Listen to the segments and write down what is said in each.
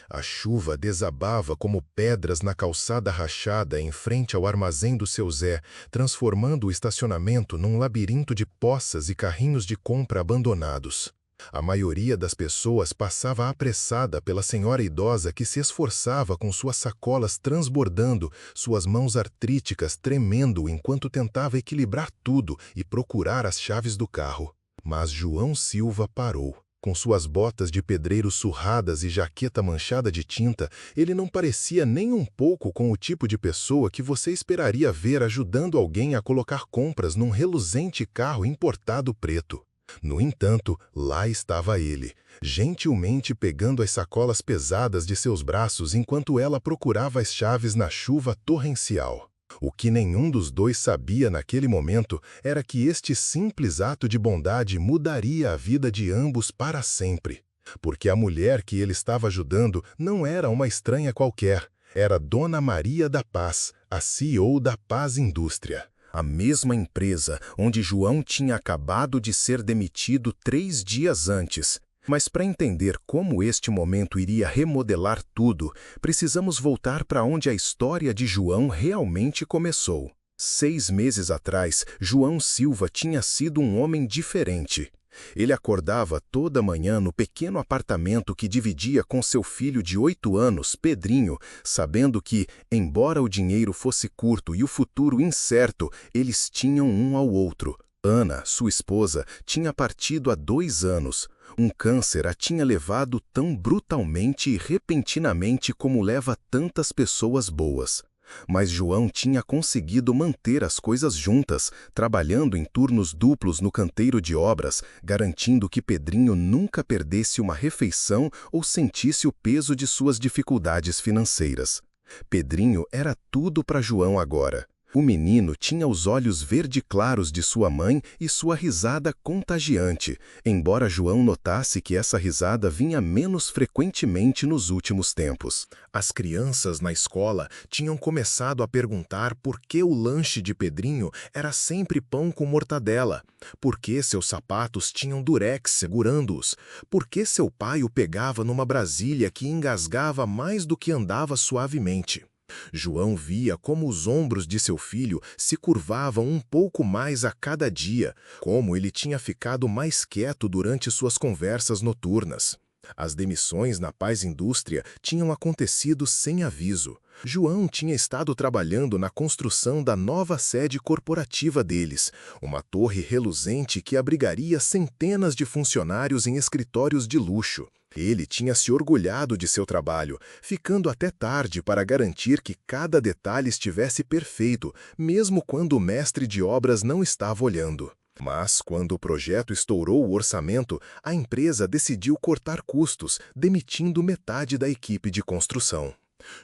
A chuva desabava como pedras na calçada rachada em frente ao armazém do seu Zé, transformando o estacionamento num labirinto de poças e carrinhos de compra abandonados. A maioria das pessoas passava apressada pela senhora idosa que se esforçava com suas sacolas transbordando, suas mãos artríticas tremendo enquanto tentava equilibrar tudo e procurar as chaves do carro. Mas João Silva parou. Com suas botas de pedreiro surradas e jaqueta manchada de tinta, ele não parecia nem um pouco com o tipo de pessoa que você esperaria ver ajudando alguém a colocar compras num reluzente carro importado preto. No entanto, lá estava ele, gentilmente pegando as sacolas pesadas de seus braços enquanto ela procurava as chaves na chuva torrencial. O que nenhum dos dois sabia naquele momento era que este simples ato de bondade mudaria a vida de ambos para sempre. Porque a mulher que ele estava ajudando não era uma estranha qualquer, era Dona Maria da Paz, a CEO da Paz Indústria. A mesma empresa onde João tinha acabado de ser demitido 3 dias antes. Mas para entender como este momento iria remodelar tudo, precisamos voltar para onde a história de João realmente começou. 6 meses atrás, João Silva tinha sido um homem diferente. Ele acordava toda manhã no pequeno apartamento que dividia com seu filho de 8 anos, Pedrinho, sabendo que, embora o dinheiro fosse curto e o futuro incerto, eles tinham um ao outro. Ana, sua esposa, tinha partido há 2 anos. Um câncer a tinha levado tão brutalmente e repentinamente como leva tantas pessoas boas. Mas João tinha conseguido manter as coisas juntas, trabalhando em turnos duplos no canteiro de obras, garantindo que Pedrinho nunca perdesse uma refeição ou sentisse o peso de suas dificuldades financeiras. Pedrinho era tudo para João agora. O menino tinha os olhos verde claros de sua mãe e sua risada contagiante, embora João notasse que essa risada vinha menos frequentemente nos últimos tempos. As crianças na escola tinham começado a perguntar por que o lanche de Pedrinho era sempre pão com mortadela, por que seus sapatos tinham durex segurando-os, por que seu pai o pegava numa Brasília que engasgava mais do que andava suavemente. João via como os ombros de seu filho se curvavam um pouco mais a cada dia, como ele tinha ficado mais quieto durante suas conversas noturnas. As demissões na Paz Indústria tinham acontecido sem aviso. João tinha estado trabalhando na construção da nova sede corporativa deles, uma torre reluzente que abrigaria centenas de funcionários em escritórios de luxo. Ele tinha se orgulhado de seu trabalho, ficando até tarde para garantir que cada detalhe estivesse perfeito, mesmo quando o mestre de obras não estava olhando. Mas, quando o projeto estourou o orçamento, a empresa decidiu cortar custos, demitindo metade da equipe de construção.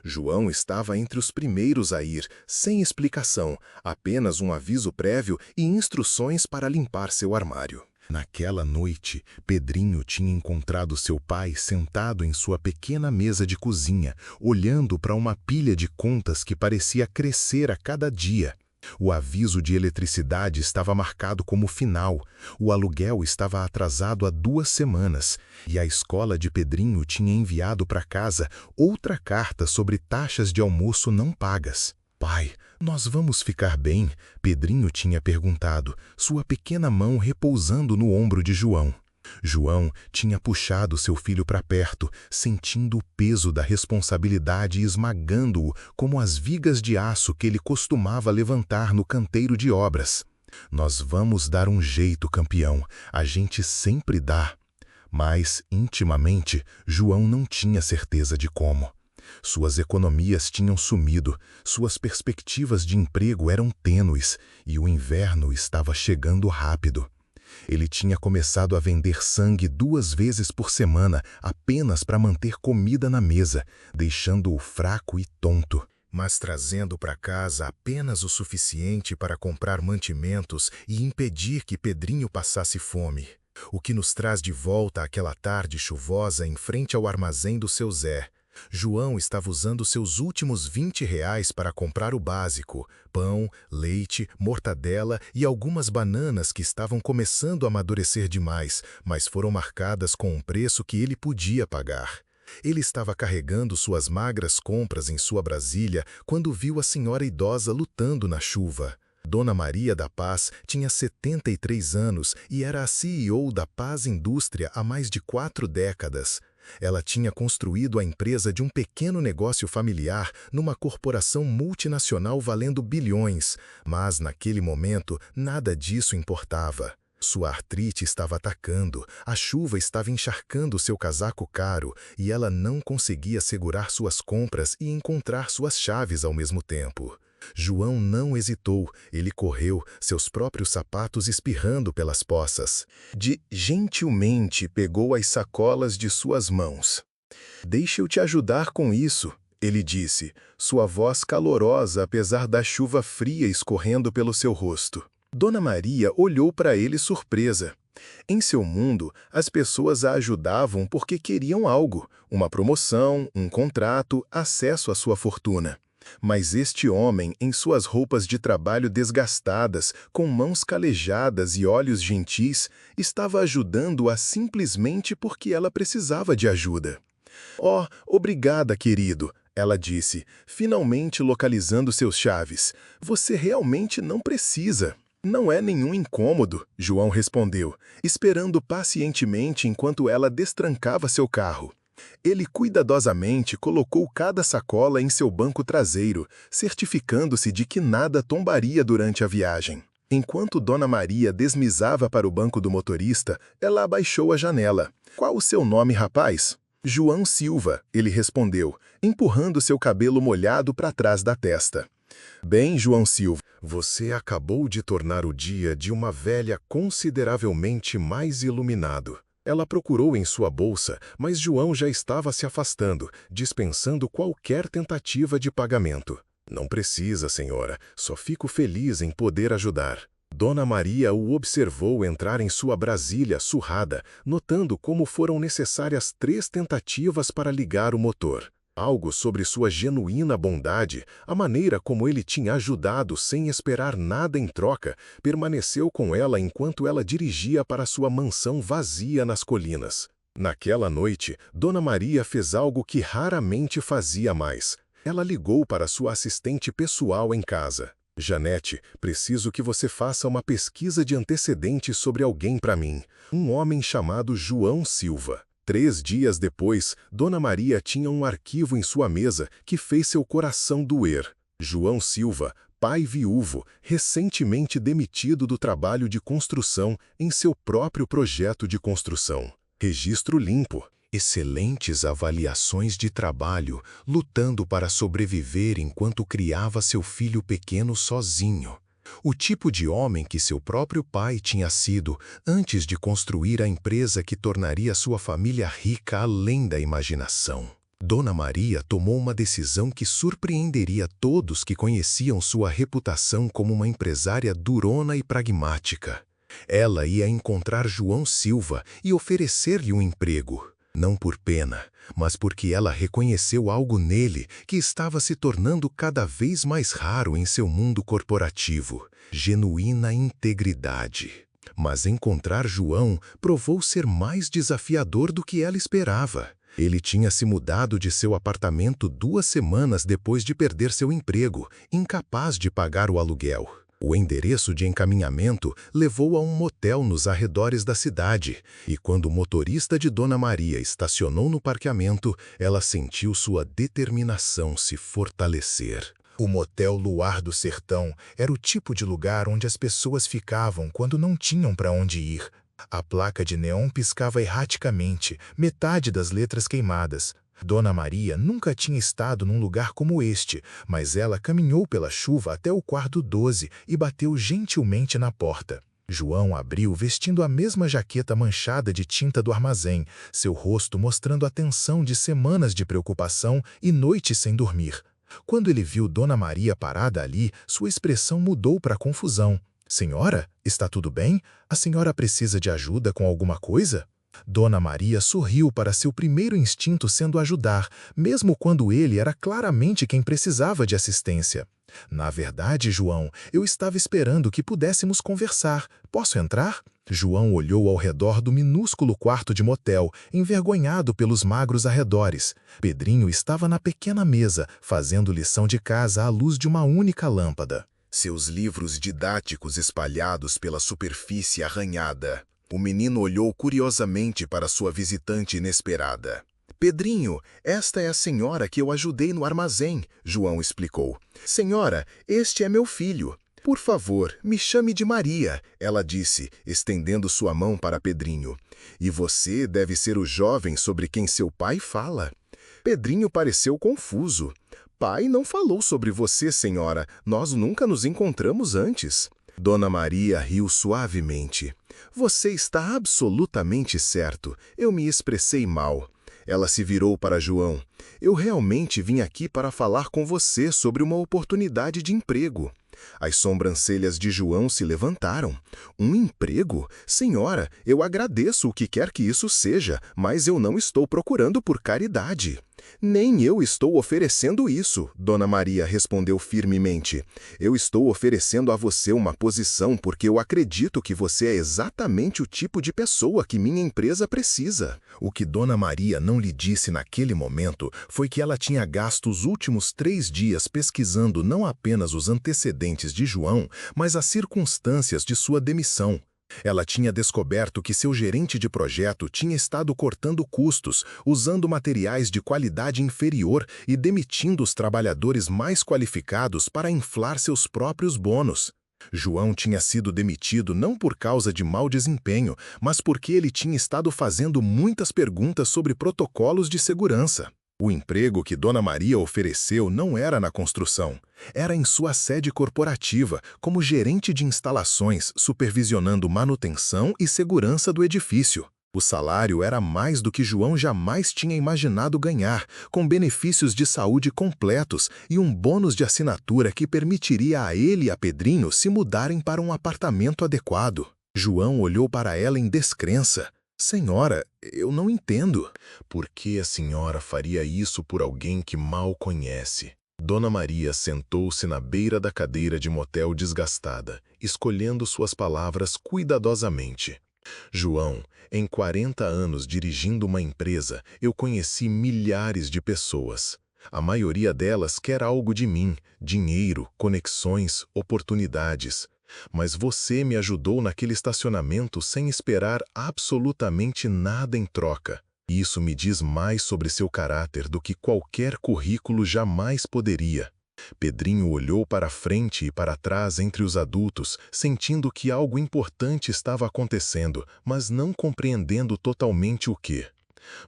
João estava entre os primeiros a ir, sem explicação, apenas um aviso prévio e instruções para limpar seu armário. Naquela noite, Pedrinho tinha encontrado seu pai sentado em sua pequena mesa de cozinha, olhando para uma pilha de contas que parecia crescer a cada dia. O aviso de eletricidade estava marcado como final, o aluguel estava atrasado há 2 semanas, e a escola de Pedrinho tinha enviado para casa outra carta sobre taxas de almoço não pagas. Pai, nós vamos ficar bem? Pedrinho tinha perguntado, sua pequena mão repousando no ombro de João. João tinha puxado seu filho para perto, sentindo o peso da responsabilidade esmagando-o como as vigas de aço que ele costumava levantar no canteiro de obras. Nós vamos dar um jeito, campeão, a gente sempre dá. Mas, intimamente, João não tinha certeza de como. Suas economias tinham sumido, suas perspectivas de emprego eram tênues e o inverno estava chegando rápido. Ele tinha começado a vender sangue 2 vezes por semana apenas para manter comida na mesa, deixando-o fraco e tonto, mas trazendo para casa apenas o suficiente para comprar mantimentos e impedir que Pedrinho passasse fome. O que nos traz de volta àquela tarde chuvosa em frente ao armazém do seu Zé. João estava usando seus últimos R$ 20 para comprar o básico, pão, leite, mortadela e algumas bananas que estavam começando a amadurecer demais, mas foram marcadas com um preço que ele podia pagar. Ele estava carregando suas magras compras em sua Brasília quando viu a senhora idosa lutando na chuva. Dona Maria da Paz tinha 73 anos e era a CEO da Paz Indústria há mais de 4 décadas. Ela tinha construído a empresa de um pequeno negócio familiar numa corporação multinacional valendo bilhões, mas naquele momento nada disso importava. Sua artrite estava atacando, a chuva estava encharcando seu casaco caro e ela não conseguia segurar suas compras e encontrar suas chaves ao mesmo tempo. João não hesitou, ele correu, seus próprios sapatos espirrando pelas poças. Gentilmente pegou as sacolas de suas mãos. "Deixa eu te ajudar com isso", ele disse, sua voz calorosa apesar da chuva fria escorrendo pelo seu rosto. Dona Maria olhou para ele surpresa. Em seu mundo, as pessoas a ajudavam porque queriam algo, uma promoção, um contrato, acesso à sua fortuna. Mas este homem, em suas roupas de trabalho desgastadas, com mãos calejadas e olhos gentis, estava ajudando-a simplesmente porque ela precisava de ajuda. "Oh, obrigada, querido", ela disse, finalmente localizando seus chaves. "Você realmente não precisa." "Não é nenhum incômodo", João respondeu, esperando pacientemente enquanto ela destrancava seu carro. Ele cuidadosamente colocou cada sacola em seu banco traseiro, certificando-se de que nada tombaria durante a viagem. Enquanto Dona Maria desmizava para o banco do motorista, ela abaixou a janela. "Qual o seu nome, rapaz?" "João Silva", ele respondeu, empurrando seu cabelo molhado para trás da testa. "Bem, João Silva, você acabou de tornar o dia de uma velha consideravelmente mais iluminado." Ela procurou em sua bolsa, mas João já estava se afastando, dispensando qualquer tentativa de pagamento. "Não precisa, senhora. Só fico feliz em poder ajudar." Dona Maria o observou entrar em sua Brasília surrada, notando como foram necessárias 3 tentativas para ligar o motor. Algo sobre sua genuína bondade, a maneira como ele tinha ajudado sem esperar nada em troca, permaneceu com ela enquanto ela dirigia para sua mansão vazia nas colinas. Naquela noite, Dona Maria fez algo que raramente fazia mais. Ela ligou para sua assistente pessoal em casa. "Janete, preciso que você faça uma pesquisa de antecedentes sobre alguém para mim. Um homem chamado João Silva." 3 dias depois, Dona Maria tinha um arquivo em sua mesa que fez seu coração doer. João Silva, pai viúvo, recentemente demitido do trabalho de construção em seu próprio projeto de construção. Registro limpo. Excelentes avaliações de trabalho, lutando para sobreviver enquanto criava seu filho pequeno sozinho. O tipo de homem que seu próprio pai tinha sido antes de construir a empresa que tornaria sua família rica além da imaginação. Dona Maria tomou uma decisão que surpreenderia todos que conheciam sua reputação como uma empresária durona e pragmática. Ela ia encontrar João Silva e oferecer-lhe um emprego. Não por pena, mas porque ela reconheceu algo nele que estava se tornando cada vez mais raro em seu mundo corporativo: genuína integridade. Mas encontrar João provou ser mais desafiador do que ela esperava. Ele tinha se mudado de seu apartamento 2 semanas depois de perder seu emprego, incapaz de pagar o aluguel. O endereço de encaminhamento levou a um motel nos arredores da cidade, e quando o motorista de Dona Maria estacionou no parqueamento, ela sentiu sua determinação se fortalecer. O motel Luar do Sertão era o tipo de lugar onde as pessoas ficavam quando não tinham para onde ir. A placa de neon piscava erraticamente, metade das letras queimadas. Dona Maria nunca tinha estado num lugar como este, mas ela caminhou pela chuva até o quarto 12 e bateu gentilmente na porta. João abriu vestindo a mesma jaqueta manchada de tinta do armazém, seu rosto mostrando a tensão de semanas de preocupação e noites sem dormir. Quando ele viu Dona Maria parada ali, sua expressão mudou para confusão. "Senhora, está tudo bem? A senhora precisa de ajuda com alguma coisa?" Dona Maria sorriu para seu primeiro instinto sendo ajudar, mesmo quando ele era claramente quem precisava de assistência. Na verdade, João, eu estava esperando que pudéssemos conversar. Posso entrar? João olhou ao redor do minúsculo quarto de motel, envergonhado pelos magros arredores. Pedrinho estava na pequena mesa, fazendo lição de casa à luz de uma única lâmpada. Seus livros didáticos espalhados pela superfície arranhada. O menino olhou curiosamente para sua visitante inesperada. Pedrinho, esta é a senhora que eu ajudei no armazém, João explicou. Senhora, este é meu filho. Por favor, me chame de Maria, ela disse, estendendo sua mão para Pedrinho. E você deve ser o jovem sobre quem seu pai fala. Pedrinho pareceu confuso. Pai não falou sobre você, senhora. Nós nunca nos encontramos antes. Dona Maria riu suavemente. Você está absolutamente certo. Eu me expressei mal. Ela se virou para João. Eu realmente vim aqui para falar com você sobre uma oportunidade de emprego. As sobrancelhas de João se levantaram. Um emprego? Senhora, eu agradeço o que quer que isso seja, mas eu não estou procurando por caridade. Nem eu estou oferecendo isso, Dona Maria respondeu firmemente. Eu estou oferecendo a você uma posição porque eu acredito que você é exatamente o tipo de pessoa que minha empresa precisa. O que Dona Maria não lhe disse naquele momento foi que ela tinha gasto os últimos 3 dias pesquisando não apenas os antecedentes de João, mas as circunstâncias de sua demissão. Ela tinha descoberto que seu gerente de projeto tinha estado cortando custos, usando materiais de qualidade inferior e demitindo os trabalhadores mais qualificados para inflar seus próprios bônus. João tinha sido demitido não por causa de mau desempenho, mas porque ele tinha estado fazendo muitas perguntas sobre protocolos de segurança. O emprego que Dona Maria ofereceu não era na construção. Era em sua sede corporativa, como gerente de instalações, supervisionando manutenção e segurança do edifício. O salário era mais do que João jamais tinha imaginado ganhar, com benefícios de saúde completos e um bônus de assinatura que permitiria a ele e a Pedrinho se mudarem para um apartamento adequado. João olhou para ela em descrença. Senhora, eu não entendo. Por que a senhora faria isso por alguém que mal conhece? Dona Maria sentou-se na beira da cadeira de motel desgastada, escolhendo suas palavras cuidadosamente. João, em 40 anos dirigindo uma empresa, eu conheci milhares de pessoas. A maioria delas quer algo de mim, dinheiro, conexões, oportunidades. Mas você me ajudou naquele estacionamento sem esperar absolutamente nada em troca. Isso me diz mais sobre seu caráter do que qualquer currículo jamais poderia. Pedrinho olhou para frente e para trás entre os adultos, sentindo que algo importante estava acontecendo, mas não compreendendo totalmente o que.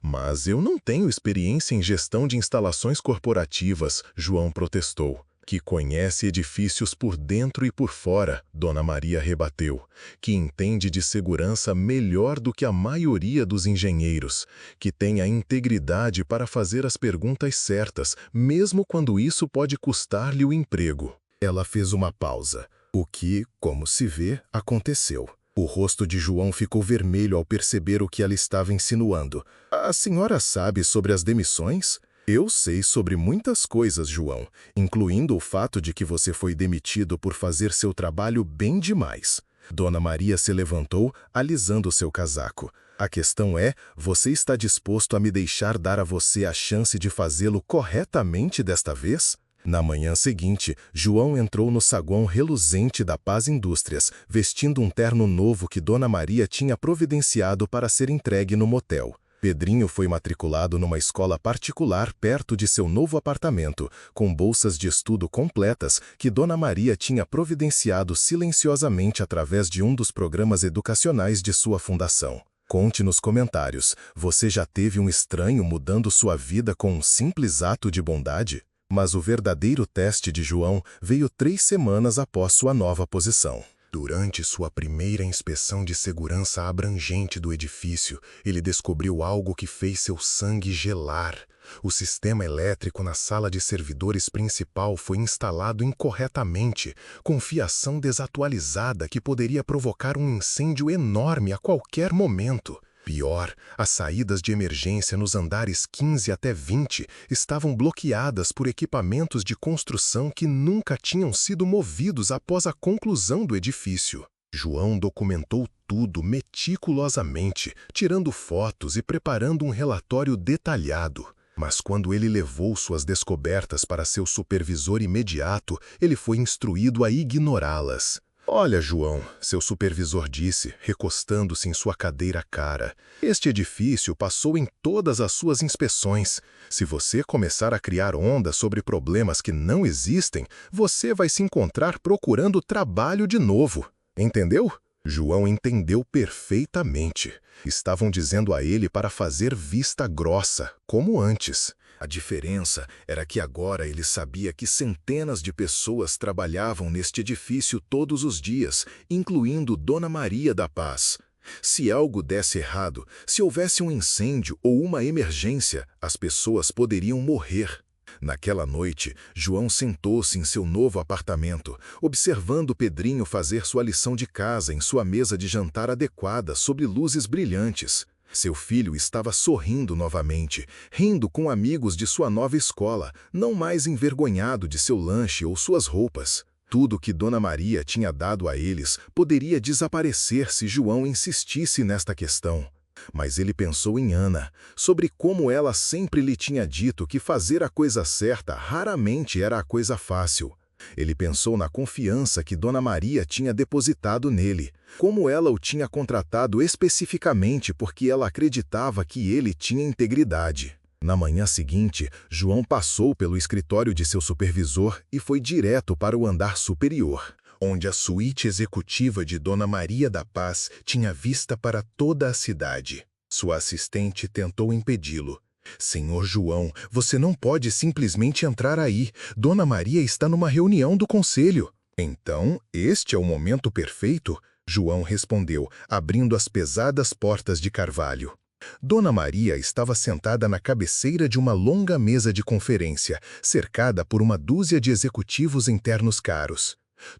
Mas eu não tenho experiência em gestão de instalações corporativas, João protestou. Que conhece edifícios por dentro e por fora, Dona Maria rebateu, que entende de segurança melhor do que a maioria dos engenheiros, que tem a integridade para fazer as perguntas certas, mesmo quando isso pode custar-lhe o emprego. Ela fez uma pausa, o que, como se vê, aconteceu. O rosto de João ficou vermelho ao perceber o que ela estava insinuando. A senhora sabe sobre as demissões? Eu sei sobre muitas coisas, João, incluindo o fato de que você foi demitido por fazer seu trabalho bem demais. Dona Maria se levantou, alisando seu casaco. A questão é, você está disposto a me deixar dar a você a chance de fazê-lo corretamente desta vez? Na manhã seguinte, João entrou no saguão reluzente da Paz Indústrias, vestindo um terno novo que Dona Maria tinha providenciado para ser entregue no motel. Pedrinho foi matriculado numa escola particular perto de seu novo apartamento, com bolsas de estudo completas que Dona Maria tinha providenciado silenciosamente através de um dos programas educacionais de sua fundação. Conte nos comentários, você já teve um estranho mudando sua vida com um simples ato de bondade? Mas o verdadeiro teste de João veio 3 semanas após sua nova posição. Durante sua primeira inspeção de segurança abrangente do edifício, ele descobriu algo que fez seu sangue gelar. O sistema elétrico na sala de servidores principal foi instalado incorretamente, com fiação desatualizada que poderia provocar um incêndio enorme a qualquer momento. Pior, as saídas de emergência nos andares 15 até 20 estavam bloqueadas por equipamentos de construção que nunca tinham sido movidos após a conclusão do edifício. João documentou tudo meticulosamente, tirando fotos e preparando um relatório detalhado. Mas quando ele levou suas descobertas para seu supervisor imediato, ele foi instruído a ignorá-las. "Olha, João", seu supervisor disse, recostando-se em sua cadeira cara, "este edifício passou em todas as suas inspeções. Se você começar a criar ondas sobre problemas que não existem, você vai se encontrar procurando trabalho de novo. Entendeu?" João entendeu perfeitamente. Estavam dizendo a ele para fazer vista grossa, como antes. A diferença era que agora ele sabia que centenas de pessoas trabalhavam neste edifício todos os dias, incluindo Dona Maria da Paz. Se algo desse errado, se houvesse um incêndio ou uma emergência, as pessoas poderiam morrer. Naquela noite, João sentou-se em seu novo apartamento, observando Pedrinho fazer sua lição de casa em sua mesa de jantar adequada sob luzes brilhantes. Seu filho estava sorrindo novamente, rindo com amigos de sua nova escola, não mais envergonhado de seu lanche ou suas roupas. Tudo que Dona Maria tinha dado a eles poderia desaparecer se João insistisse nesta questão. Mas ele pensou em Ana, sobre como ela sempre lhe tinha dito que fazer a coisa certa raramente era a coisa fácil. Ele pensou na confiança que Dona Maria tinha depositado nele, como ela o tinha contratado especificamente porque ela acreditava que ele tinha integridade. Na manhã seguinte, João passou pelo escritório de seu supervisor e foi direto para o andar superior, onde a suíte executiva de Dona Maria da Paz tinha vista para toda a cidade. Sua assistente tentou impedi-lo. "Senhor João, você não pode simplesmente entrar aí. Dona Maria está numa reunião do conselho." "Então, este é o momento perfeito?" João respondeu, abrindo as pesadas portas de carvalho. Dona Maria estava sentada na cabeceira de uma longa mesa de conferência, cercada por uma dúzia de executivos internos caros.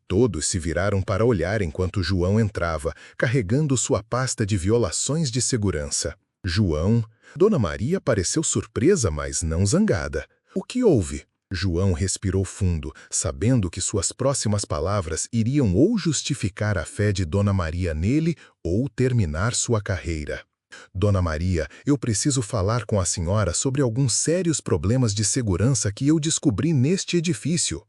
Todos se viraram para olhar enquanto João entrava, carregando sua pasta de violações de segurança. "João?" Dona Maria pareceu surpresa, mas não zangada. "O que houve?" João respirou fundo, sabendo que suas próximas palavras iriam ou justificar a fé de Dona Maria nele ou terminar sua carreira. "Dona Maria, eu preciso falar com a senhora sobre alguns sérios problemas de segurança que eu descobri neste edifício."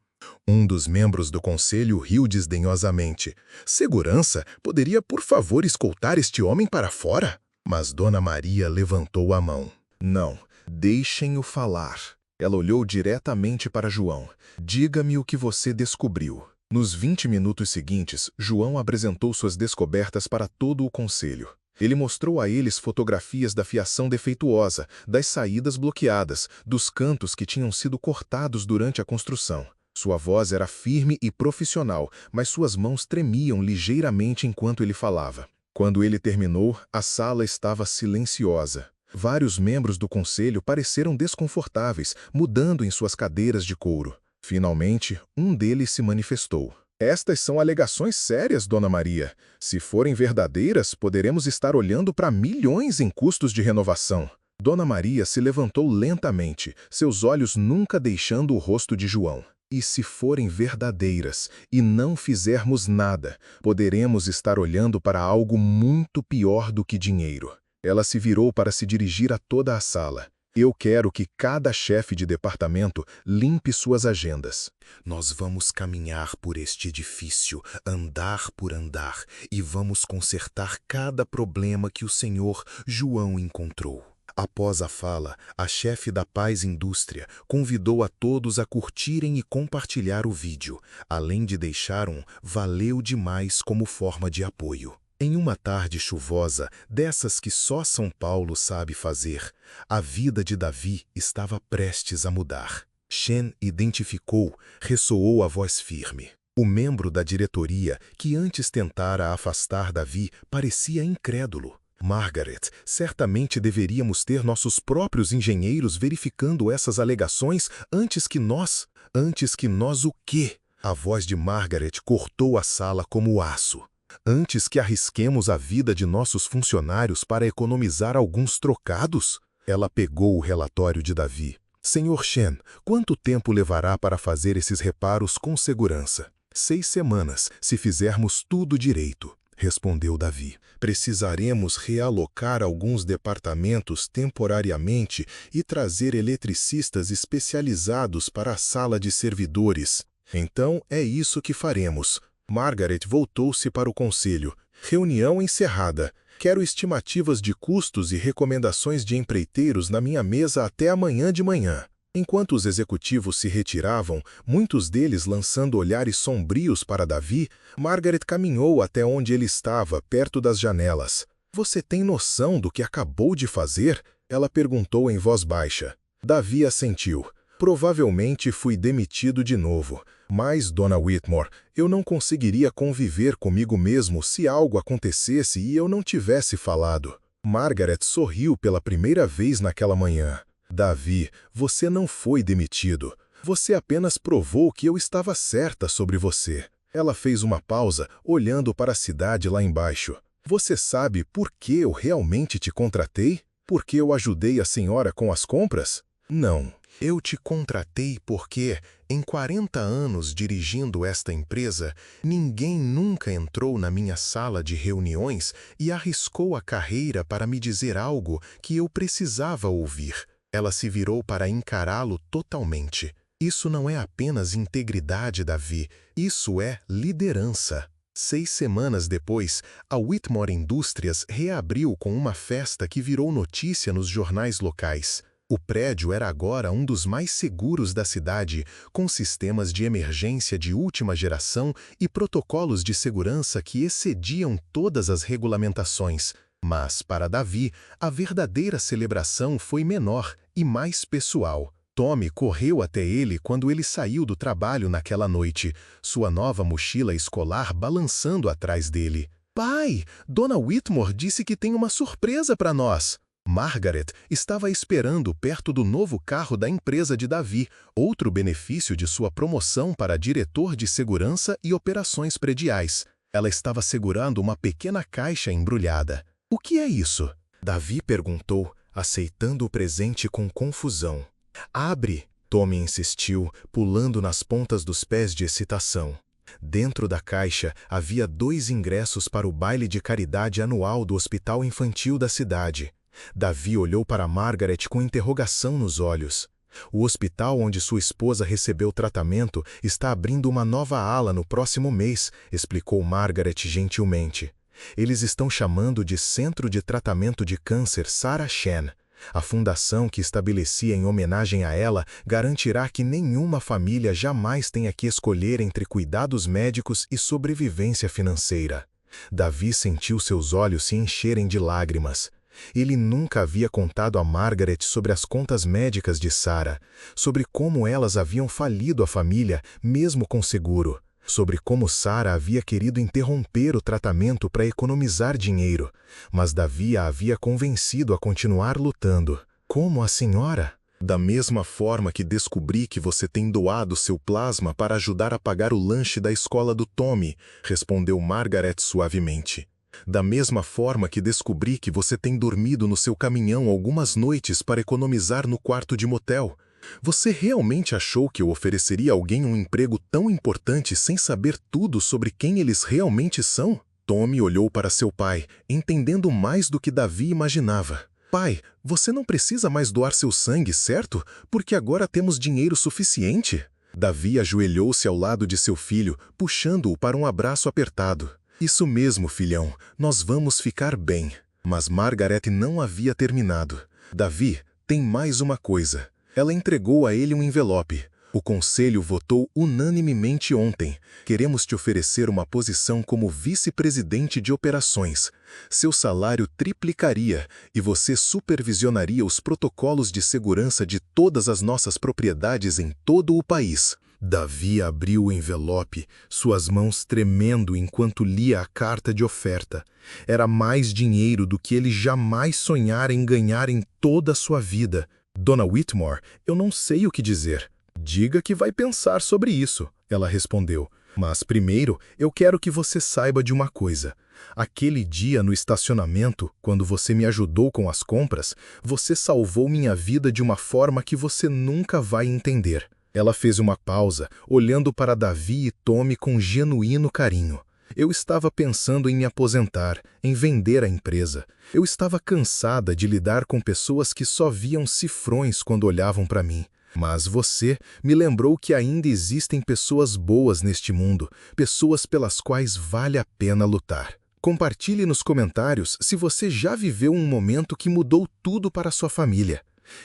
Um dos membros do conselho riu desdenhosamente. "Segurança? Poderia, por favor, escoltar este homem para fora?" Mas Dona Maria levantou a mão. "Não, deixem-o falar." Ela olhou diretamente para João. "Diga-me o que você descobriu." Nos 20 minutos seguintes, João apresentou suas descobertas para todo o conselho. Ele mostrou a eles fotografias da fiação defeituosa, das saídas bloqueadas, dos cantos que tinham sido cortados durante a construção. Sua voz era firme e profissional, mas suas mãos tremiam ligeiramente enquanto ele falava. Quando ele terminou, a sala estava silenciosa. Vários membros do conselho pareceram desconfortáveis, mudando em suas cadeiras de couro. Finalmente, um deles se manifestou. "Estas são alegações sérias, Dona Maria. Se forem verdadeiras, poderemos estar olhando para milhões em custos de renovação." Dona Maria se levantou lentamente, seus olhos nunca deixando o rosto de João. "E se forem verdadeiras e não fizermos nada, poderemos estar olhando para algo muito pior do que dinheiro." Ela se virou para se dirigir a toda a sala. "Eu quero que cada chefe de departamento limpe suas agendas. Nós vamos caminhar por este edifício, andar por andar, e vamos consertar cada problema que o senhor João encontrou." Após a fala, a chefe da Paz Indústria convidou a todos a curtirem e compartilhar o vídeo, além de deixar um "valeu demais" como forma de apoio. Em uma tarde chuvosa, dessas que só São Paulo sabe fazer, a vida de Davi estava prestes a mudar. Shen identificou, ressoou a voz firme. O membro da diretoria, que antes tentara afastar Davi, parecia incrédulo. "Margaret, certamente deveríamos ter nossos próprios engenheiros verificando essas alegações antes que nós... Antes que nós o quê?" A voz de Margaret cortou a sala como aço. Antes que arrisquemos a vida de nossos funcionários para economizar alguns trocados? Ela pegou o relatório de Davi. Senhor Shen, quanto tempo levará para fazer esses reparos com segurança? 6 semanas, se fizermos tudo direito, respondeu Davi. Precisaremos realocar alguns departamentos temporariamente e trazer eletricistas especializados para a sala de servidores. Então é isso que faremos. Margaret voltou-se para o conselho. Reunião encerrada. Quero estimativas de custos e recomendações de empreiteiros na minha mesa até amanhã de manhã. Enquanto os executivos se retiravam, muitos deles lançando olhares sombrios para Davi, Margaret caminhou até onde ele estava, perto das janelas. Você tem noção do que acabou de fazer? Ela perguntou em voz baixa. Davi assentiu. Provavelmente fui demitido de novo. Mas, Dona Whitmore, eu não conseguiria conviver comigo mesmo se algo acontecesse e eu não tivesse falado. Margaret sorriu pela primeira vez naquela manhã. Davi, você não foi demitido. Você apenas provou que eu estava certa sobre você. Ela fez uma pausa, olhando para a cidade lá embaixo. Você sabe por que eu realmente te contratei? Porque eu ajudei a senhora com as compras? Não. Eu te contratei porque, em 40 anos dirigindo esta empresa, ninguém nunca entrou na minha sala de reuniões e arriscou a carreira para me dizer algo que eu precisava ouvir. Ela se virou para encará-lo totalmente. Isso não é apenas integridade, Davi. Isso é liderança. 6 semanas depois, a Whitmore Indústrias reabriu com uma festa que virou notícia nos jornais locais. O prédio era agora um dos mais seguros da cidade, com sistemas de emergência de última geração e protocolos de segurança que excediam todas as regulamentações. Mas, para Davi, a verdadeira celebração foi menor e mais pessoal. Tommy correu até ele quando ele saiu do trabalho naquela noite, sua nova mochila escolar balançando atrás dele. Pai, Dona Whitmore disse que tem uma surpresa para nós. Margaret estava esperando perto do novo carro da empresa de Davi, outro benefício de sua promoção para diretor de segurança e operações prediais. Ela estava segurando uma pequena caixa embrulhada. O que é isso? Davi perguntou, aceitando o presente com confusão. Abre, Tommy insistiu, pulando nas pontas dos pés de excitação. Dentro da caixa havia 2 ingressos para o baile de caridade anual do Hospital Infantil da cidade. Davi olhou para Margaret com interrogação nos olhos. O hospital onde sua esposa recebeu tratamento está abrindo uma nova ala no próximo mês, explicou Margaret gentilmente. Eles estão chamando de Centro de Tratamento de Câncer Sarah Shen. A fundação que estabeleci em homenagem a ela garantirá que nenhuma família jamais tenha que escolher entre cuidados médicos e sobrevivência financeira. Davi sentiu seus olhos se encherem de lágrimas. Ele nunca havia contado a Margaret sobre as contas médicas de Sarah, sobre como elas haviam falido a família, mesmo com seguro, sobre como Sarah havia querido interromper o tratamento para economizar dinheiro, mas Davi a havia convencido a continuar lutando. Como a senhora? Da mesma forma que descobri que você tem doado seu plasma para ajudar a pagar o lanche da escola do Tommy, respondeu Margaret suavemente. Da mesma forma que descobri que você tem dormido no seu caminhão algumas noites para economizar no quarto de motel. Você realmente achou que eu ofereceria a alguém um emprego tão importante sem saber tudo sobre quem eles realmente são? Tommy olhou para seu pai, entendendo mais do que Davi imaginava. Pai, você não precisa mais doar seu sangue, certo? Porque agora temos dinheiro suficiente. Davi ajoelhou-se ao lado de seu filho, puxando-o para um abraço apertado. Isso mesmo, filhão, nós vamos ficar bem. Mas Margaret não havia terminado. Davi, tem mais uma coisa. Ela entregou a ele um envelope. O conselho votou unanimemente ontem. Queremos te oferecer uma posição como vice-presidente de operações. Seu salário triplicaria e você supervisionaria os protocolos de segurança de todas as nossas propriedades em todo o país. Davi abriu o envelope, suas mãos tremendo enquanto lia a carta de oferta. Era mais dinheiro do que ele jamais sonhara em ganhar em toda a sua vida. Dona Whitmore, eu não sei o que dizer. Diga que vai pensar sobre isso, ela respondeu. Mas primeiro, eu quero que você saiba de uma coisa. Aquele dia no estacionamento, quando você me ajudou com as compras, você salvou minha vida de uma forma que você nunca vai entender. Ela fez uma pausa, olhando para Davi e Tommy com genuíno carinho. Eu estava pensando em me aposentar, em vender a empresa. Eu estava cansada de lidar com pessoas que só viam cifrões quando olhavam para mim. Mas você me lembrou que ainda existem pessoas boas neste mundo, pessoas pelas quais vale a pena lutar. Compartilhe nos comentários se você já viveu um momento que mudou tudo para sua família.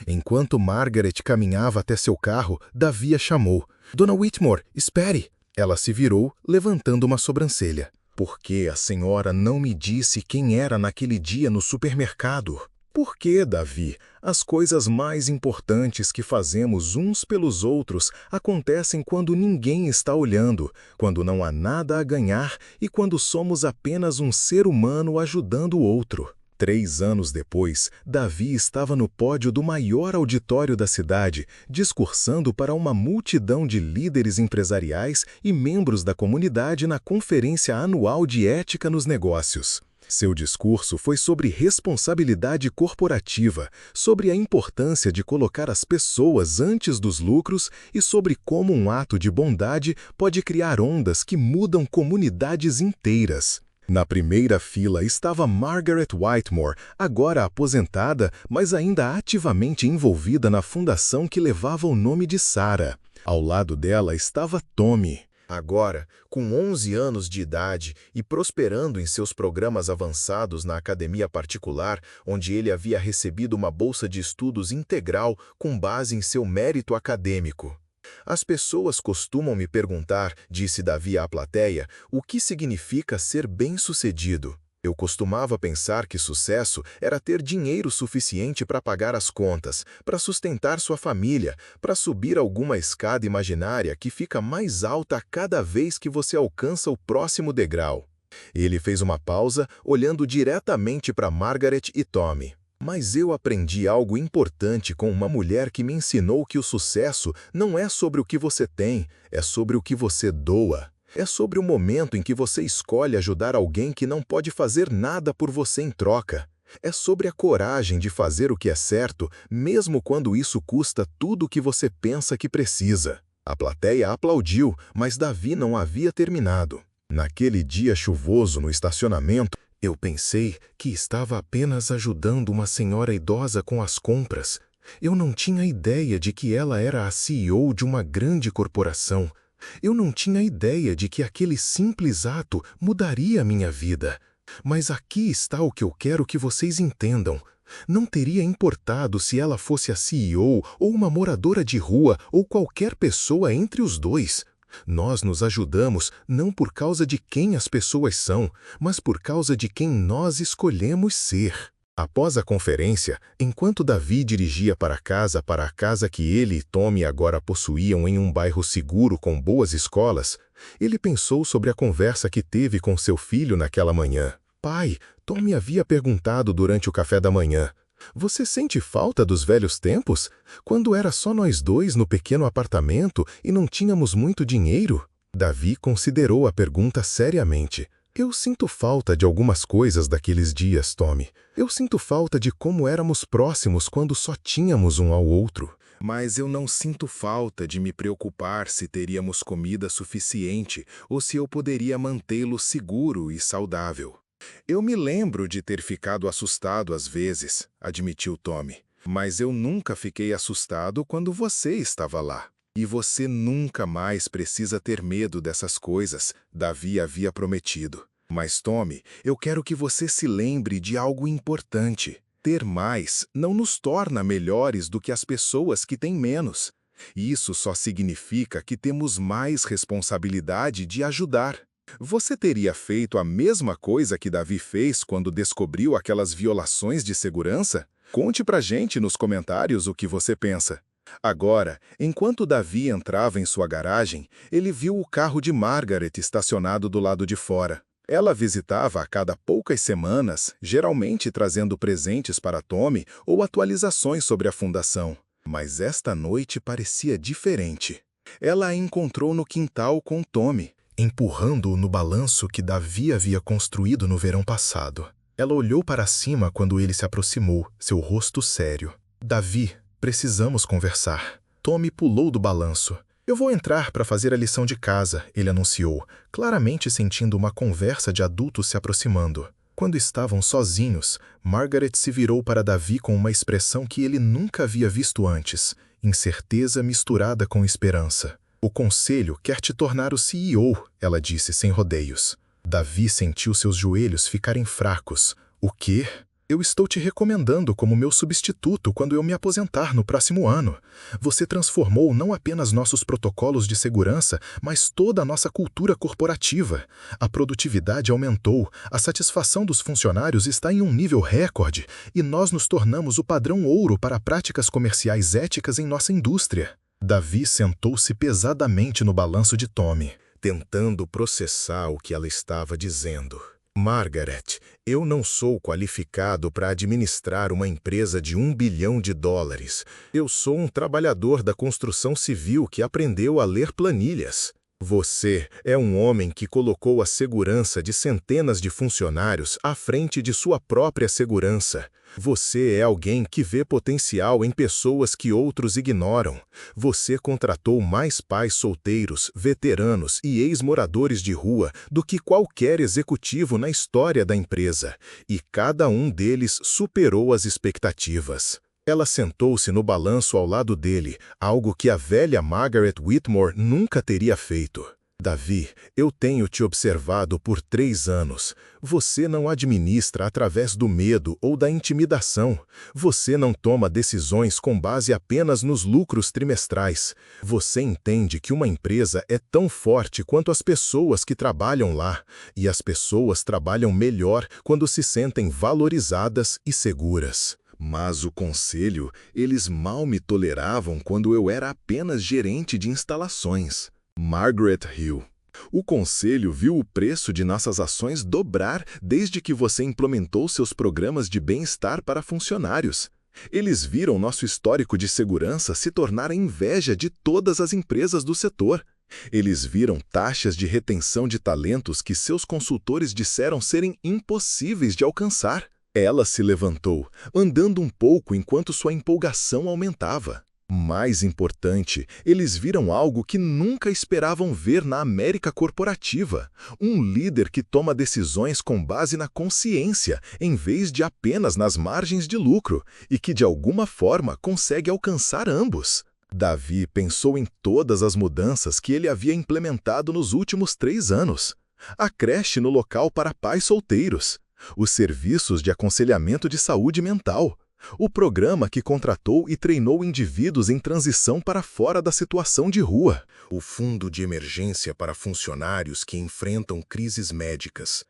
Enquanto Margaret caminhava até seu carro, Davi a chamou. Dona Whitmore, espere! Ela se virou, levantando uma sobrancelha. Por que a senhora não me disse quem era naquele dia no supermercado? Por que, Davi, as coisas mais importantes que fazemos uns pelos outros acontecem quando ninguém está olhando, quando não há nada a ganhar e quando somos apenas um ser humano ajudando o outro? 3 anos depois, Davi estava no pódio do maior auditório da cidade, discursando para uma multidão de líderes empresariais e membros da comunidade na Conferência Anual de Ética nos Negócios. Seu discurso foi sobre responsabilidade corporativa, sobre a importância de colocar as pessoas antes dos lucros e sobre como um ato de bondade pode criar ondas que mudam comunidades inteiras. Na primeira fila estava Margaret Whitmore, agora aposentada, mas ainda ativamente envolvida na fundação que levava o nome de Sarah. Ao lado dela estava Tommy. Agora, com 11 anos de idade e prosperando em seus programas avançados na academia particular, onde ele havia recebido uma bolsa de estudos integral com base em seu mérito acadêmico. As pessoas costumam me perguntar, disse Davi à plateia, o que significa ser bem-sucedido. Eu costumava pensar que sucesso era ter dinheiro suficiente para pagar as contas, para sustentar sua família, para subir alguma escada imaginária que fica mais alta a cada vez que você alcança o próximo degrau. Ele fez uma pausa, olhando diretamente para Margaret e Tommy. Mas eu aprendi algo importante com uma mulher que me ensinou que o sucesso não é sobre o que você tem, é sobre o que você doa. É sobre o momento em que você escolhe ajudar alguém que não pode fazer nada por você em troca. É sobre a coragem de fazer o que é certo, mesmo quando isso custa tudo o que você pensa que precisa. A plateia aplaudiu, mas Davi não havia terminado. Naquele dia chuvoso no estacionamento, eu pensei que estava apenas ajudando uma senhora idosa com as compras. Eu não tinha ideia de que ela era a CEO de uma grande corporação. Eu não tinha ideia de que aquele simples ato mudaria a minha vida. Mas aqui está o que eu quero que vocês entendam. Não teria importado se ela fosse a CEO ou uma moradora de rua ou qualquer pessoa entre os dois. Nós nos ajudamos não por causa de quem as pessoas são, mas por causa de quem nós escolhemos ser. Após a conferência, enquanto Davi dirigia para a casa que ele e Tommy agora possuíam em um bairro seguro com boas escolas, ele pensou sobre a conversa que teve com seu filho naquela manhã. Pai, Tommy havia perguntado durante o café da manhã, você sente falta dos velhos tempos? Quando era só nós dois no pequeno apartamento e não tínhamos muito dinheiro? Davi considerou a pergunta seriamente. Eu sinto falta de algumas coisas daqueles dias, Tommy. Eu sinto falta de como éramos próximos quando só tínhamos um ao outro. Mas eu não sinto falta de me preocupar se teríamos comida suficiente ou se eu poderia mantê-lo seguro e saudável. Eu me lembro de ter ficado assustado às vezes, admitiu Tommy. Mas eu nunca fiquei assustado quando você estava lá. E você nunca mais precisa ter medo dessas coisas, Davi havia prometido. Mas, Tommy, eu quero que você se lembre de algo importante. Ter mais não nos torna melhores do que as pessoas que têm menos. Isso só significa que temos mais responsabilidade de ajudar. Você teria feito a mesma coisa que Davi fez quando descobriu aquelas violações de segurança? Conte pra gente nos comentários o que você pensa. Agora, enquanto Davi entrava em sua garagem, ele viu o carro de Margaret estacionado do lado de fora. Ela visitava a cada poucas semanas, geralmente trazendo presentes para Tommy ou atualizações sobre a fundação. Mas esta noite parecia diferente. Ela a encontrou no quintal com Tommy. empurrando-o no balanço que Davi havia construído no verão passado. Ela olhou para cima quando ele se aproximou, seu rosto sério. Davi, precisamos conversar. Tommy pulou do balanço. Eu vou entrar para fazer a lição de casa, ele anunciou, claramente sentindo uma conversa de adultos se aproximando. Quando estavam sozinhos, Margaret se virou para Davi com uma expressão que ele nunca havia visto antes, incerteza misturada com esperança. O conselho quer te tornar o CEO, ela disse sem rodeios. Davi sentiu seus joelhos ficarem fracos. O quê? Eu estou te recomendando como meu substituto quando eu me aposentar no próximo ano. Você transformou não apenas nossos protocolos de segurança, mas toda a nossa cultura corporativa. A produtividade aumentou, a satisfação dos funcionários está em um nível recorde e nós nos tornamos o padrão ouro para práticas comerciais éticas em nossa indústria. Davi sentou-se pesadamente no balanço de Tommy, tentando processar o que ela estava dizendo. Margaret, eu não sou qualificado para administrar uma empresa de US$1 bilhão. Eu sou um trabalhador da construção civil que aprendeu a ler planilhas. Você é um homem que colocou a segurança de centenas de funcionários à frente de sua própria segurança. Você é alguém que vê potencial em pessoas que outros ignoram. Você contratou mais pais solteiros, veteranos e ex-moradores de rua do que qualquer executivo na história da empresa, e cada um deles superou as expectativas. Ela sentou-se no balanço ao lado dele, algo que a velha Margaret Whitmore nunca teria feito. Davi, eu tenho te observado por 3 anos. Você não administra através do medo ou da intimidação. Você não toma decisões com base apenas nos lucros trimestrais. Você entende que uma empresa é tão forte quanto as pessoas que trabalham lá, e as pessoas trabalham melhor quando se sentem valorizadas e seguras. Mas o conselho, eles mal me toleravam quando eu era apenas gerente de instalações. Margaret Hill. O conselho viu o preço de nossas ações dobrar desde que você implementou seus programas de bem-estar para funcionários. Eles viram nosso histórico de segurança se tornar a inveja de todas as empresas do setor. Eles viram taxas de retenção de talentos que seus consultores disseram serem impossíveis de alcançar. Ela se levantou, andando um pouco enquanto sua empolgação aumentava. Mais importante, eles viram algo que nunca esperavam ver na América corporativa. Um líder que toma decisões com base na consciência, em vez de apenas nas margens de lucro, e que de alguma forma consegue alcançar ambos. Davi pensou em todas as mudanças que ele havia implementado nos últimos 3 anos. A creche no local para pais solteiros. Os serviços de aconselhamento de saúde mental. O programa que contratou e treinou indivíduos em transição para fora da situação de rua. O fundo de emergência para funcionários que enfrentam crises médicas.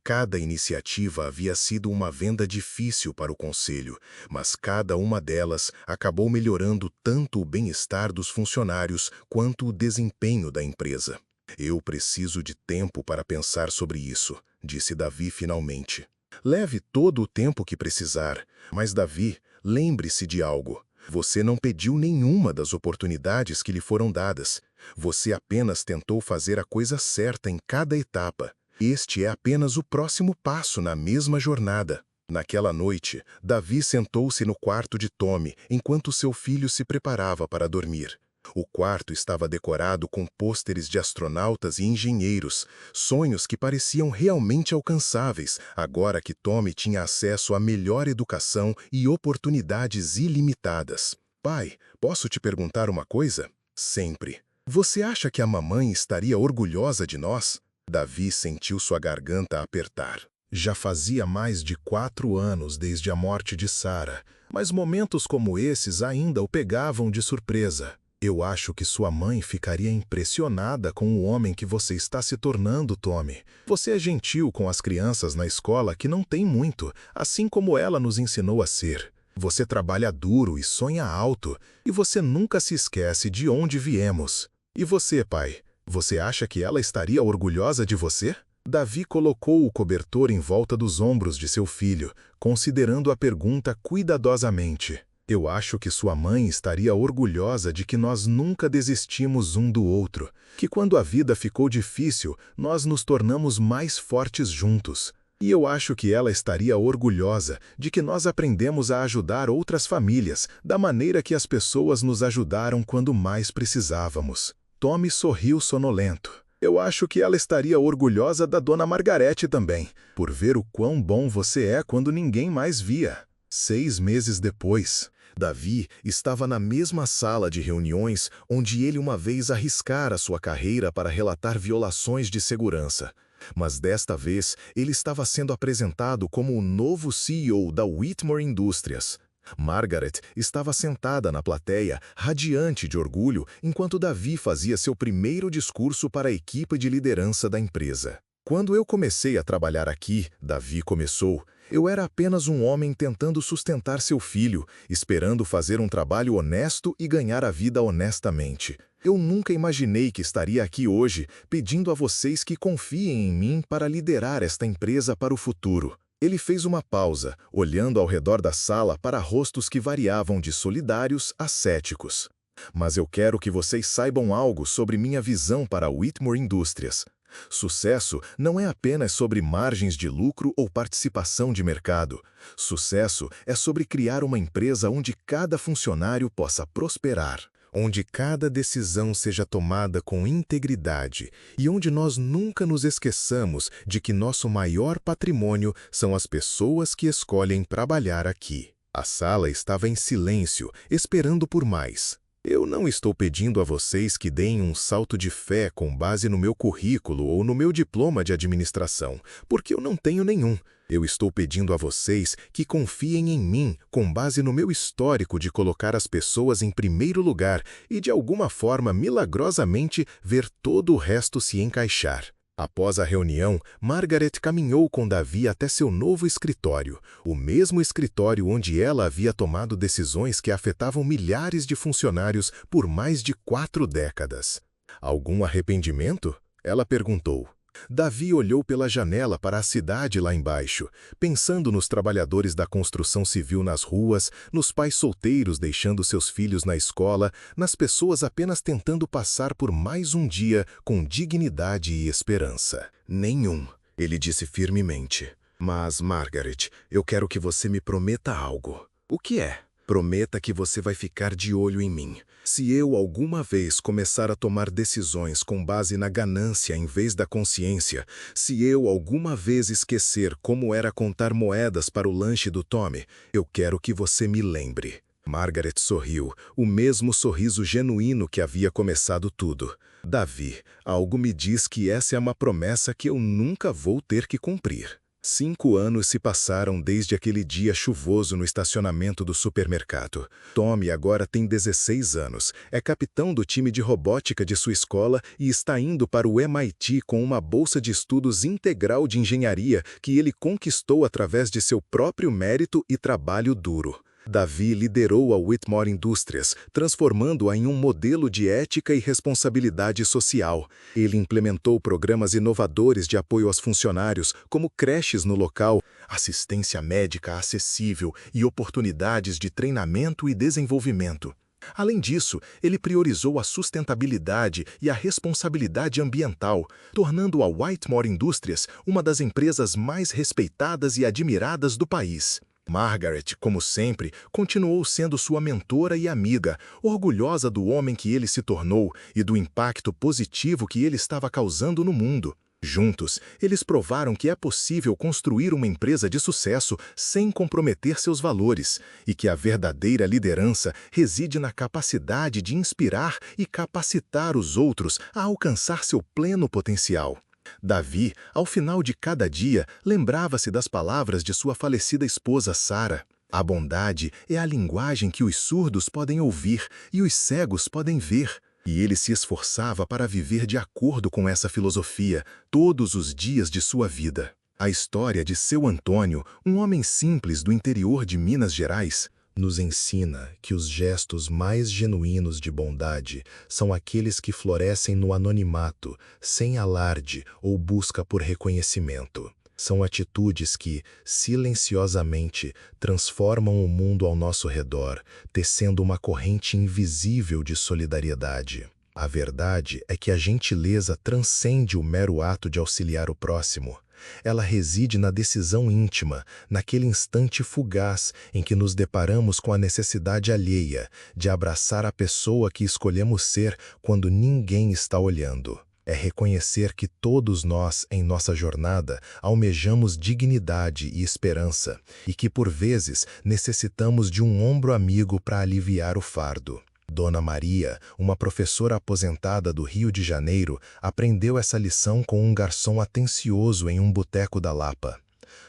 Cada iniciativa havia sido uma venda difícil para o conselho, mas cada uma delas acabou melhorando tanto o bem-estar dos funcionários quanto o desempenho da empresa. Eu preciso de tempo para pensar sobre isso, disse Davi finalmente. Leve todo o tempo que precisar, mas Davi, lembre-se de algo. Você não pediu nenhuma das oportunidades que lhe foram dadas. Você apenas tentou fazer a coisa certa em cada etapa. Este é apenas o próximo passo na mesma jornada. Naquela noite, Davi sentou-se no quarto de Tommy enquanto seu filho se preparava para dormir. O quarto estava decorado com pôsteres de astronautas e engenheiros, sonhos que pareciam realmente alcançáveis, agora que Tommy tinha acesso à melhor educação e oportunidades ilimitadas. Pai, posso te perguntar uma coisa? Sempre. Você acha que a mamãe estaria orgulhosa de nós? Davi sentiu sua garganta apertar. Já fazia mais de 4 anos desde a morte de Sarah, mas momentos como esses ainda o pegavam de surpresa. Eu acho que sua mãe ficaria impressionada com o homem que você está se tornando, Tommy. Você é gentil com as crianças na escola que não tem muito, assim como ela nos ensinou a ser. Você trabalha duro e sonha alto, e você nunca se esquece de onde viemos. E você, pai? Você acha que ela estaria orgulhosa de você? Davi colocou o cobertor em volta dos ombros de seu filho, considerando a pergunta cuidadosamente. Eu acho que sua mãe estaria orgulhosa de que nós nunca desistimos um do outro, que quando a vida ficou difícil, nós nos tornamos mais fortes juntos. E eu acho que ela estaria orgulhosa de que nós aprendemos a ajudar outras famílias, da maneira que as pessoas nos ajudaram quando mais precisávamos. Tommy sorriu sonolento. Eu acho que ela estaria orgulhosa da Dona Margarete também, por ver o quão bom você é quando ninguém mais via. 6 meses depois, Davi estava na mesma sala de reuniões onde ele uma vez arriscara sua carreira para relatar violações de segurança. Mas desta vez, ele estava sendo apresentado como o novo CEO da Whitmore Indústrias. Margaret estava sentada na plateia, radiante de orgulho, enquanto Davi fazia seu primeiro discurso para a equipe de liderança da empresa. Quando eu comecei a trabalhar aqui, Davi começou, eu era apenas um homem tentando sustentar seu filho, esperando fazer um trabalho honesto e ganhar a vida honestamente. Eu nunca imaginei que estaria aqui hoje, pedindo a vocês que confiem em mim para liderar esta empresa para o futuro. Ele fez uma pausa, olhando ao redor da sala para rostos que variavam de solidários a céticos. Mas eu quero que vocês saibam algo sobre minha visão para a Whitmore Indústrias. Sucesso não é apenas sobre margens de lucro ou participação de mercado. Sucesso é sobre criar uma empresa onde cada funcionário possa prosperar, onde cada decisão seja tomada com integridade e onde nós nunca nos esqueçamos de que nosso maior patrimônio são as pessoas que escolhem trabalhar aqui. A sala estava em silêncio, esperando por mais. Eu não estou pedindo a vocês que deem um salto de fé com base no meu currículo ou no meu diploma de administração, porque eu não tenho nenhum. Eu estou pedindo a vocês que confiem em mim com base no meu histórico de colocar as pessoas em primeiro lugar e, de alguma forma, milagrosamente, ver todo o resto se encaixar. Após a reunião, Margaret caminhou com Davi até seu novo escritório, o mesmo escritório onde ela havia tomado decisões que afetavam milhares de funcionários por mais de 4 décadas. Algum arrependimento? Ela perguntou. Davi olhou pela janela para a cidade lá embaixo, pensando nos trabalhadores da construção civil nas ruas, nos pais solteiros deixando seus filhos na escola, nas pessoas apenas tentando passar por mais um dia com dignidade e esperança. Nenhum, ele disse firmemente. Mas, Margaret, eu quero que você me prometa algo. O que é? Prometa que você vai ficar de olho em mim. Se eu alguma vez começar a tomar decisões com base na ganância em vez da consciência, se eu alguma vez esquecer como era contar moedas para o lanche do Tommy, eu quero que você me lembre. Margaret sorriu, o mesmo sorriso genuíno que havia começado tudo. Davi, algo me diz que essa é uma promessa que eu nunca vou ter que cumprir. 5 anos se passaram desde aquele dia chuvoso no estacionamento do supermercado. Tommy agora tem 16 anos, é capitão do time de robótica de sua escola e está indo para o MIT com uma bolsa de estudos integral de engenharia que ele conquistou através de seu próprio mérito e trabalho duro. Davi liderou a Whitmore Indústrias, transformando-a em um modelo de ética e responsabilidade social. Ele implementou programas inovadores de apoio aos funcionários, como creches no local, assistência médica acessível e oportunidades de treinamento e desenvolvimento. Além disso, ele priorizou a sustentabilidade e a responsabilidade ambiental, tornando a Whitmore Indústrias uma das empresas mais respeitadas e admiradas do país. Margaret, como sempre, continuou sendo sua mentora e amiga, orgulhosa do homem que ele se tornou e do impacto positivo que ele estava causando no mundo. Juntos, eles provaram que é possível construir uma empresa de sucesso sem comprometer seus valores e que a verdadeira liderança reside na capacidade de inspirar e capacitar os outros a alcançar seu pleno potencial. Davi, ao final de cada dia, lembrava-se das palavras de sua falecida esposa Sarah. A bondade é a linguagem que os surdos podem ouvir e os cegos podem ver. E ele se esforçava para viver de acordo com essa filosofia todos os dias de sua vida. A história de seu Antônio, um homem simples do interior de Minas Gerais, nos ensina que os gestos mais genuínos de bondade são aqueles que florescem no anonimato, sem alarde ou busca por reconhecimento. São atitudes que, silenciosamente, transformam o mundo ao nosso redor, tecendo uma corrente invisível de solidariedade. A verdade é que a gentileza transcende o mero ato de auxiliar o próximo. Ela reside na decisão íntima, naquele instante fugaz em que nos deparamos com a necessidade alheia de abraçar a pessoa que escolhemos ser quando ninguém está olhando. É reconhecer que todos nós, em nossa jornada, almejamos dignidade e esperança, e que, por vezes, necessitamos de um ombro amigo para aliviar o fardo. Dona Maria, uma professora aposentada do Rio de Janeiro, aprendeu essa lição com um garçom atencioso em um boteco da Lapa.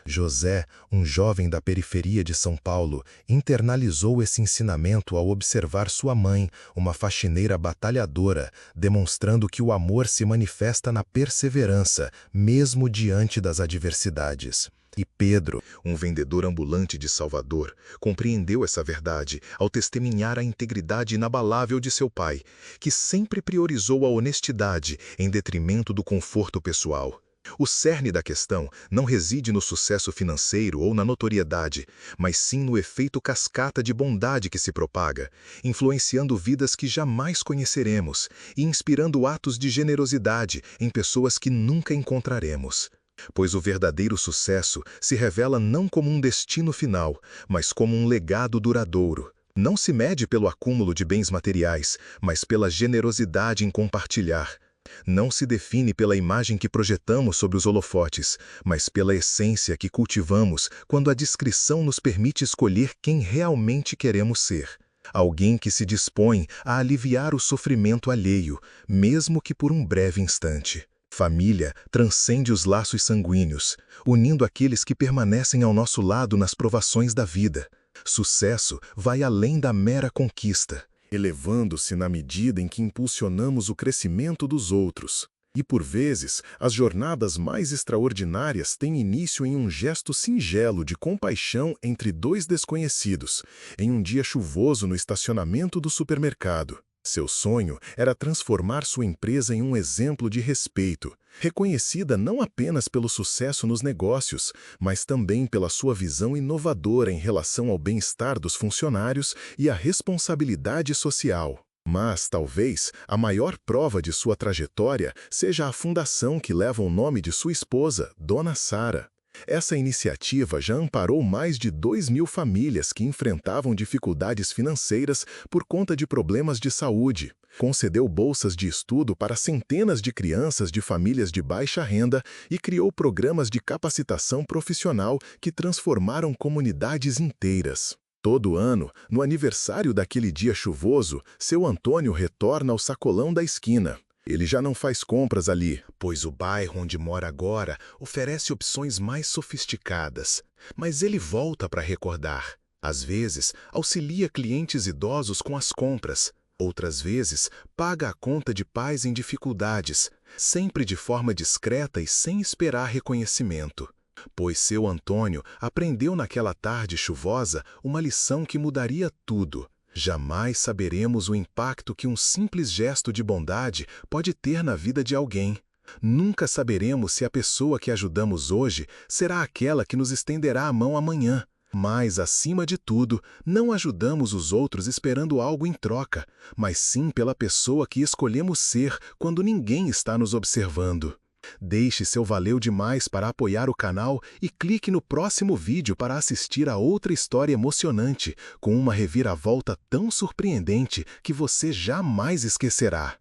José, um jovem da periferia de São Paulo, internalizou esse ensinamento ao observar sua mãe, uma faxineira batalhadora, demonstrando que o amor se manifesta na perseverança, mesmo diante das adversidades. E Pedro, um vendedor ambulante de Salvador, compreendeu essa verdade ao testemunhar a integridade inabalável de seu pai, que sempre priorizou a honestidade em detrimento do conforto pessoal. O cerne da questão não reside no sucesso financeiro ou na notoriedade, mas sim no efeito cascata de bondade que se propaga, influenciando vidas que jamais conheceremos e inspirando atos de generosidade em pessoas que nunca encontraremos. Pois o verdadeiro sucesso se revela não como um destino final, mas como um legado duradouro. Não se mede pelo acúmulo de bens materiais, mas pela generosidade em compartilhar. Não se define pela imagem que projetamos sobre os holofotes, mas pela essência que cultivamos quando a discrição nos permite escolher quem realmente queremos ser. Alguém que se dispõe a aliviar o sofrimento alheio, mesmo que por um breve instante. Família transcende os laços sanguíneos, unindo aqueles que permanecem ao nosso lado nas provações da vida. Sucesso vai além da mera conquista, elevando-se na medida em que impulsionamos o crescimento dos outros. E por vezes, as jornadas mais extraordinárias têm início em um gesto singelo de compaixão entre dois desconhecidos, em um dia chuvoso no estacionamento do supermercado. Seu sonho era transformar sua empresa em um exemplo de respeito, reconhecida não apenas pelo sucesso nos negócios, mas também pela sua visão inovadora em relação ao bem-estar dos funcionários e à responsabilidade social. Mas, talvez, a maior prova de sua trajetória seja a fundação que leva o nome de sua esposa, Dona Sara. Essa iniciativa já amparou mais de 2.000 famílias que enfrentavam dificuldades financeiras por conta de problemas de saúde. Concedeu bolsas de estudo para centenas de crianças de famílias de baixa renda e criou programas de capacitação profissional que transformaram comunidades inteiras. Todo ano, no aniversário daquele dia chuvoso, seu Antônio retorna ao sacolão da esquina. Ele já não faz compras ali, pois o bairro onde mora agora oferece opções mais sofisticadas. Mas ele volta para recordar. Às vezes, auxilia clientes idosos com as compras. Outras vezes, paga a conta de pais em dificuldades, sempre de forma discreta e sem esperar reconhecimento. Pois seu Antônio aprendeu naquela tarde chuvosa uma lição que mudaria tudo. Jamais saberemos o impacto que um simples gesto de bondade pode ter na vida de alguém. Nunca saberemos se a pessoa que ajudamos hoje será aquela que nos estenderá a mão amanhã. Mas, acima de tudo, não ajudamos os outros esperando algo em troca, mas sim pela pessoa que escolhemos ser quando ninguém está nos observando. Deixe seu valeu demais para apoiar o canal e clique no próximo vídeo para assistir a outra história emocionante, com uma reviravolta tão surpreendente que você jamais esquecerá.